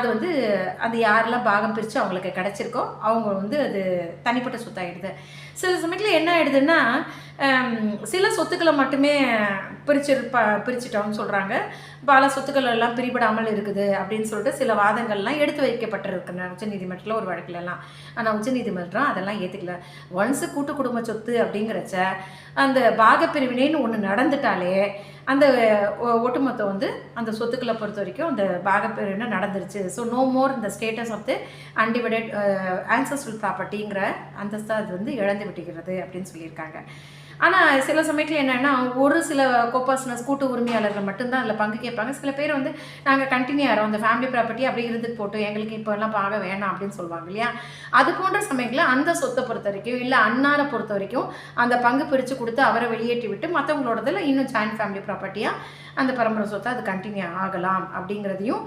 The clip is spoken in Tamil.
அது வந்து அந்த யாரெல்லாம் பாகம் பிரித்து அவங்களுக்கு கிடச்சிருக்கோ அவங்க வந்து அது தனிப்பட்ட சொத்தாகிடுது. சில சமயத்தில் என்ன ஆகிடுதுன்னா, சில சொத்துக்களை மட்டுமே பிரிச்சிட்டோம்னு சொல்கிறாங்க. பல சொத்துக்கள் எல்லாம் பிரிபடாமல் இருக்குது அப்படின்னு சொல்லிட்டு சில வாதங்கள்லாம் எடுத்து வைக்கப்பட்டிருக்குங்க உச்சநீதிமன்றத்தில் ஒரு வழக்கிலலாம். ஆனால் உச்சநீதிமன்றம் அதெல்லாம் ஏற்றுக்கல. ஒன்ஸு கூட்டு குடும்ப சொத்து அப்படிங்கிறச்ச அந்த பாகப்பிரிவினைன்னு ஒன்று நடந்துட்டாலே அந்த ஒட்டுமொத்தம் வந்து அந்த சொத்துக்களை பொறுத்த வரைக்கும் அந்த பாகப்பிரிவினை நடந்துருச்சு. ஸோ நோ மோர் இந்த status of the undivided ancestral ப்ராப்பர்ட்டிங்கிற அந்தஸ்தை அது வந்து இழந்து விட்டுகிறது அப்படின்னு சொல்லியிருக்காங்க. ஆனால் சில சமயத்தில் என்னென்னா, ஒரு சில கோபர்சனஸ் கூட்டு உரிமையாளர்கள் மட்டும்தான் அதில் பங்கு கேட்பாங்க. சில பேர் வந்து நாங்கள் கண்டினியூ ஆகிறோம், அந்த ஃபேமிலி ப்ராப்பர்ட்டி அப்படி இருந்துட்டு போட்டோம், எங்களுக்கு இப்போல்லாம் பாக வேணாம் அப்படின்னு சொல்லுவாங்க இல்லையா. அது போன்ற சமயத்தில் அந்த சொத்தை பொறுத்த வரைக்கும் இல்லை அன்னாரை பொறுத்த வரைக்கும் அந்த பங்கு பிரித்து கொடுத்து அவரை வெளியேற்றி விட்டு மற்றவங்களோடதில் இன்னும் ஜாயின்ட் ஃபேமிலி ப்ராப்பர்ட்டியாக அந்த பரம்பரை சொத்தை அது கண்டினியூ ஆகலாம் அப்படிங்கிறதையும்